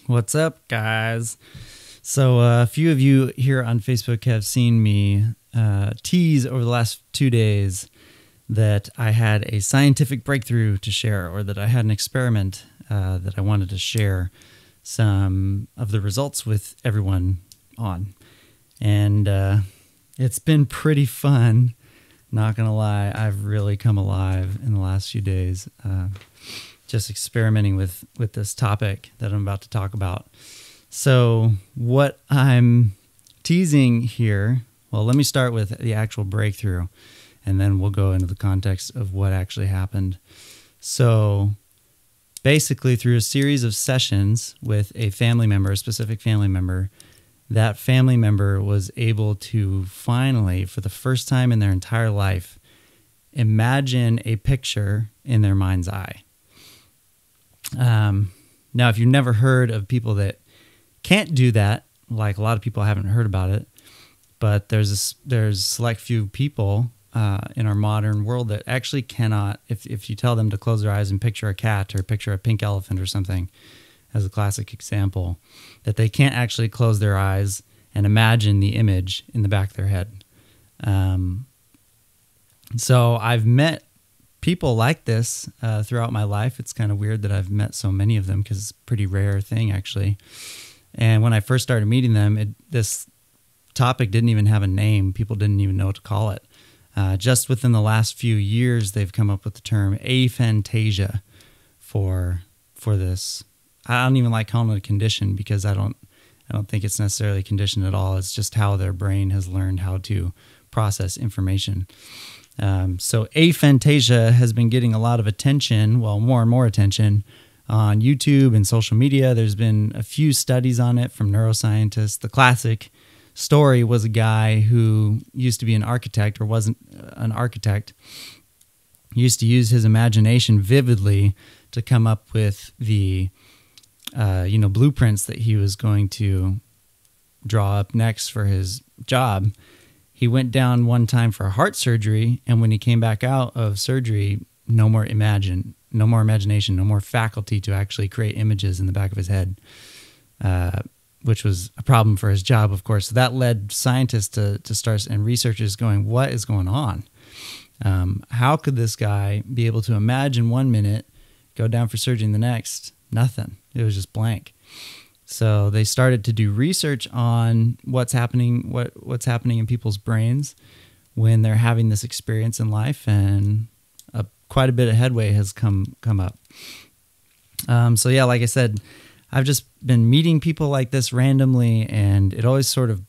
What's up, guys? So a few of you here on Facebook have seen me tease over the last 2 days that I had a scientific breakthrough to share, or that I had an experiment that I wanted to share some of the results with everyone on. And it's been pretty fun. Not gonna lie, I've really come alive in the last few days, just experimenting with this topic that I'm about to talk about. So what I'm teasing here, well, let me start with the actual breakthrough, and then we'll go into the context of what actually happened. So basically, through a series of sessions with a family member, a specific family member, that family member was able to finally, for the first time in their entire life, imagine a picture in their mind's eye. Now, if you've never heard of people that can't do that, like a lot of people haven't heard about it, but there's select few people in our modern world that actually cannot, if you tell them to close their eyes and picture a cat or picture a pink elephant or something, as a classic example, that they can't actually close their eyes and imagine the image in the back of their head. So I've met people like this throughout my life. It's kind of weird that I've met so many of them because it's a pretty rare thing, actually. And when I first started meeting them, this topic didn't even have a name. People didn't even know what to call it. Just within the last few years, they've come up with the term aphantasia for this. I don't even like calling it a condition because I don't think it's necessarily a condition at all. It's just how their brain has learned how to process information. So aphantasia has been getting a lot of attention, well, more and more attention on YouTube and social media. There's been a few studies on it from neuroscientists. The classic story was a guy who used to be an architect, or wasn't an architect. He used to use his imagination vividly to come up with the blueprints that he was going to draw up next for his job. He went down one time for heart surgery, and when he came back out of surgery, no more imagination, no more faculty to actually create images in the back of his head, which was a problem for his job, of course. So that led scientists to start, and researchers going, what is going on? How could this guy be able to imagine 1 minute, go down for surgery, and the next, nothing? It was just blank. So they started to do research on what's happening in people's brains when they're having this experience in life, and quite a bit of headway has come up. So yeah, like I said, I've just been meeting people like this randomly, and it always sort of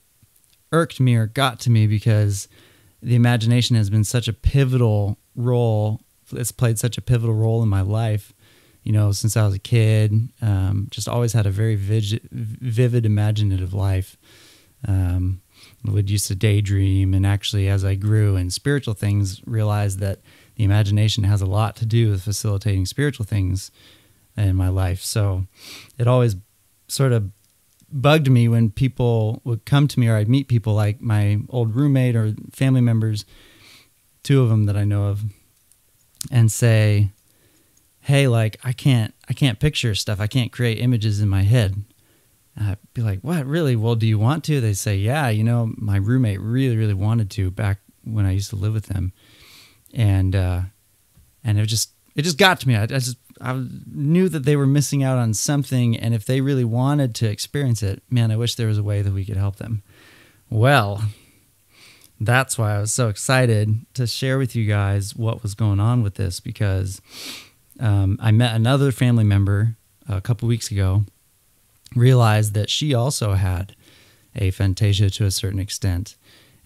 irked me or got to me because the imagination has been such a pivotal role. It's played such a pivotal role in my life, since I was a kid. Just always had a very vivid imaginative life. Would used to daydream, and actually as I grew in spiritual things, realized that the imagination has a lot to do with facilitating spiritual things in my life. So it always sort of bugged me when people would come to me, or I'd meet people like my old roommate or family members, 2 of them that I know of, and say, hey, like, I can't picture stuff. I can't create images in my head. I'd be like, what, really? Well, do you want to? They say, yeah, my roommate really, really wanted to back when I used to live with him. And it just got to me. I knew that they were missing out on something. And if they really wanted to experience it, man, I wish there was a way that we could help them. Well, that's why I was so excited to share with you guys what was going on with this, because I met another family member a couple weeks ago, realized that she also had aphantasia to a certain extent.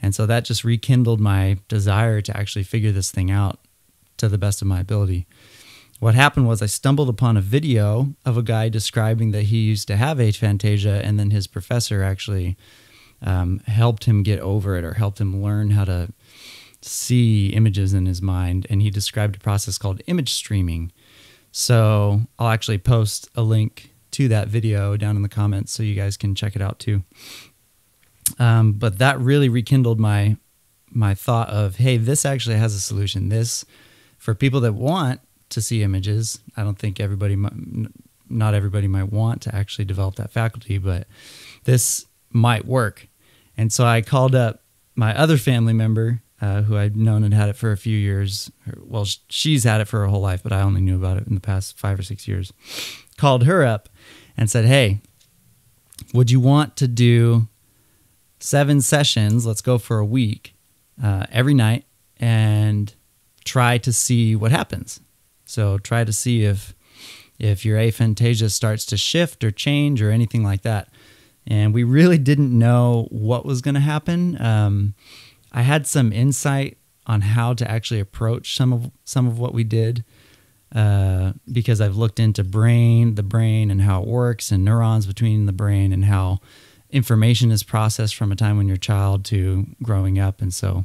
And so that just rekindled my desire to actually figure this thing out to the best of my ability. What happened was I stumbled upon a video of a guy describing that he used to have aphantasia, and then his professor actually helped him get over it, or helped him learn how to see images in his mind. And he described a process called image streaming. So I'll actually post a link to that video down in the comments so you guys can check it out too. But that really rekindled my thought of, hey, this actually has a solution. This, for people that want to see images, I don't think everybody not everybody might want to actually develop that faculty, but this might work. And so I called up my other family member who I'd known and had it for a few years. Well, she's had it for her whole life, but I only knew about it in the past 5 or 6 years. Called her up and said, hey, would you want to do 7 sessions? Let's go for a week every night and try to see what happens. So try to see if your aphantasia starts to shift or change or anything like that. And we really didn't know what was going to happen. I had some insight on how to actually approach some of what we did because I've looked into the brain and how it works, and neurons between the brain, and how information is processed from a time when you're a child to growing up. And so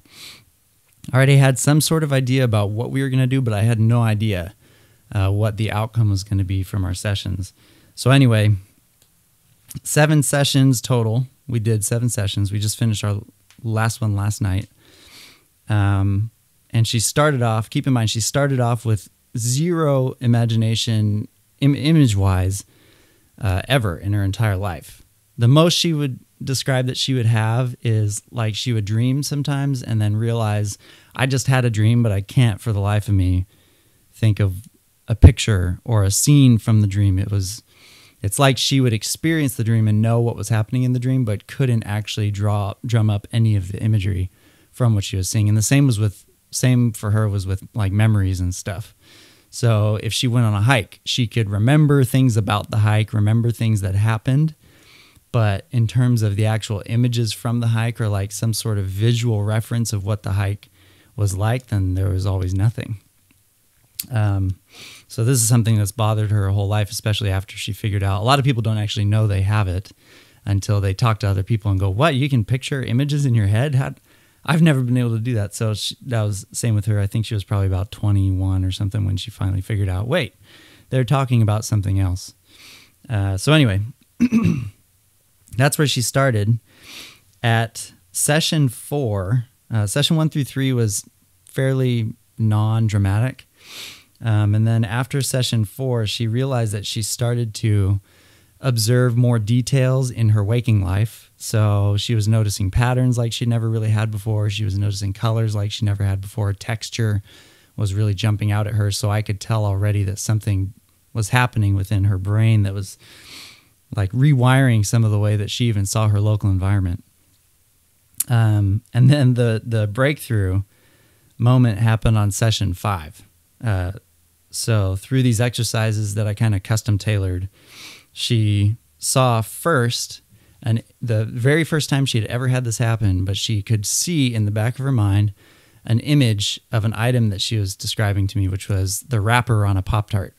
I already had some sort of idea about what we were going to do, but I had no idea what the outcome was going to be from our sessions. So anyway, 7 sessions total. We did 7 sessions. We just finished our last one last night. And she started off, keep in mind, she started off with zero imagination image-wise ever in her entire life. The most she would describe that she would have is like she would dream sometimes and then realize, I just had a dream, but I can't for the life of me think of a picture or a scene from the dream. It's like she would experience the dream and know what was happening in the dream, but couldn't actually drum up any of the imagery from what she was seeing. And the same for her was with like memories and stuff. So if she went on a hike, she could remember things about the hike, remember things that happened. But in terms of the actual images from the hike or like some sort of visual reference of what the hike was like, then there was always nothing. So this is something that's bothered her whole life, especially after she figured out. A lot of people don't actually know they have it until they talk to other people and go, what, you can picture images in your head? I've never been able to do that. So that was the same with her. I think she was probably about 21 or something when she finally figured out, wait, they're talking about something else. So anyway, that's where she started. At session 4, session 1 through 3 was fairly non-dramatic. And then after session 4, she realized that she started to observe more details in her waking life. So she was noticing patterns like she never really had before. She was noticing colors like she never had before. Texture was really jumping out at her. So I could tell already that something was happening within her brain that was like rewiring some of the way that she even saw her local environment. And then the breakthrough moment happened on session 5. So through these exercises that I kind of custom tailored, she saw first, and the very first time she had ever had this happen, but she could see in the back of her mind an image of an item that she was describing to me, which was the wrapper on a Pop-Tart.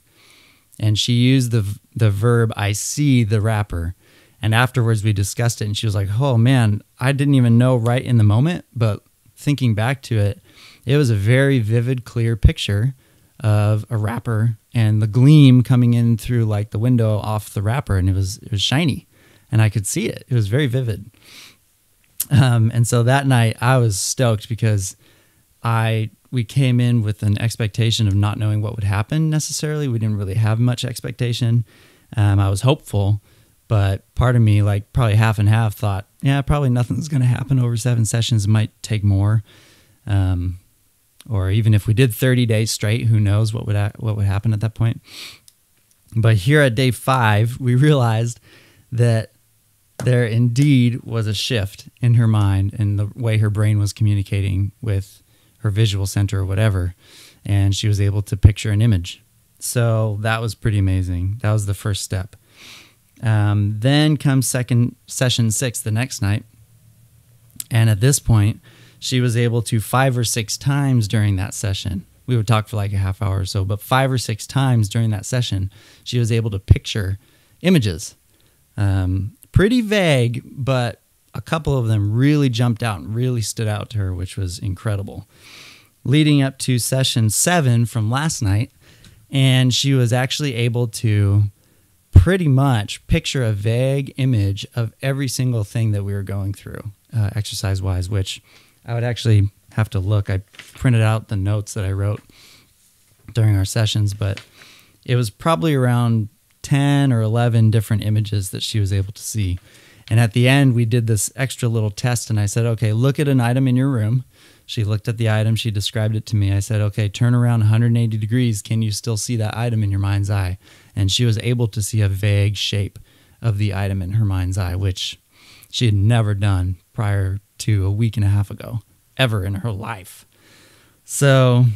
And she used the verb, I see the wrapper. And afterwards we discussed it, and she was like, oh man, I didn't even know right in the moment, but thinking back to it, it was a very vivid, clear picture of a wrapper and the gleam coming in through like the window off the wrapper, and it was shiny and I could see it. It was very vivid. And so that night I was stoked because we came in with an expectation of not knowing what would happen necessarily. We didn't really have much expectation. I was hopeful, but part of me, like probably half and half, thought, yeah, probably nothing's going to happen over 7 sessions. It might take more. Or even if we did 30 days straight, who knows what would happen at that point. But here at day 5, we realized that there indeed was a shift in her mind and the way her brain was communicating with her visual center or whatever, and she was able to picture an image. So that was pretty amazing. That was the first step. Then comes session 6 the next night, and at this point, she was able to 5 or 6 times during that session. We would talk for like a half hour or so, but 5 or 6 times during that session, she was able to picture images. Pretty vague, but a couple of them really jumped out and really stood out to her, which was incredible. Leading up to session 7 from last night, and she was actually able to pretty much picture a vague image of every single thing that we were going through, exercise-wise, which I would actually have to look. I printed out the notes that I wrote during our sessions, but it was probably around 10 or 11 different images that she was able to see. And at the end, we did this extra little test, and I said, okay, look at an item in your room. She looked at the item. She described it to me. I said, okay, turn around 180 degrees. Can you still see that item in your mind's eye? And she was able to see a vague shape of the item in her mind's eye, which she had never done prior to a week and a half ago, ever in her life. So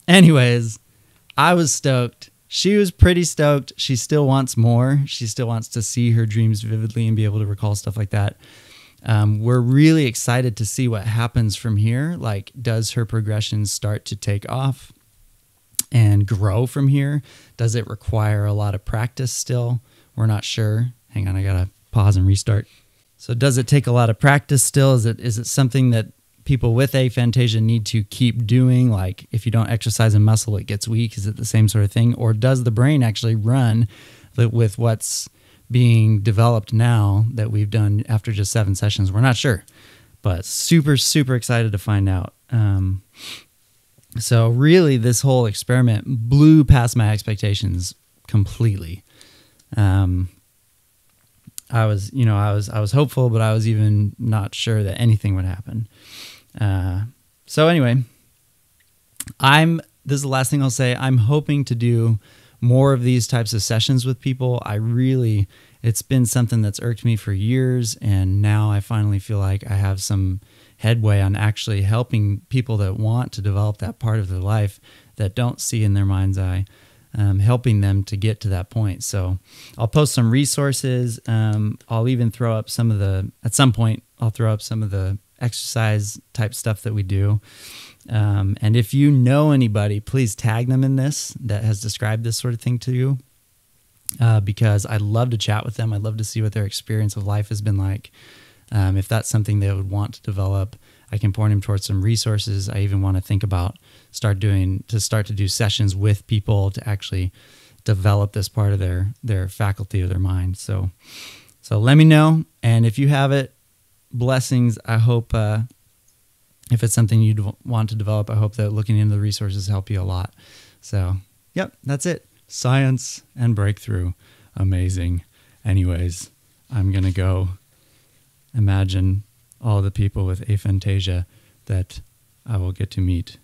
anyways, I was stoked. She was pretty stoked. She still wants more. She still wants to see her dreams vividly and be able to recall stuff like that. We're really excited to see what happens from here. Like, does her progression start to take off and grow from here? Does it require a lot of practice still? We're not sure. Hang on, I gotta pause and restart. So does it take a lot of practice still? Is it something that people with aphantasia need to keep doing? Like, if you don't exercise a muscle, it gets weak. Is it the same sort of thing? Or does the brain actually run with what's being developed now that we've done after just 7 sessions? We're not sure, but super, super excited to find out. So really, this whole experiment blew past my expectations completely. I was hopeful, but I was even not sure that anything would happen. So anyway, this is the last thing I'll say. I'm hoping to do more of these types of sessions with people. It's been something that's irked me for years, and now I finally feel like I have some headway on actually helping people that want to develop that part of their life that don't see in their mind's eye, helping them to get to that point. So I'll post some resources. I'll even throw up at some point, I'll throw up some of the exercise type stuff that we do. And if you know anybody, please tag them in this that has described this sort of thing to you, because I'd love to chat with them. I'd love to see what their experience of life has been like. If that's something they would want to develop, I can point them towards some resources. I even want to think about start to do sessions with people to actually develop this part of their faculty of their mind. So let me know. And if you have it, blessings. I hope, if it's something you'd want to develop, I hope that looking into the resources help you a lot. So, yep, that's it. Science and breakthrough. Amazing. Anyways, I'm going to go imagine all the people with aphantasia that I will get to meet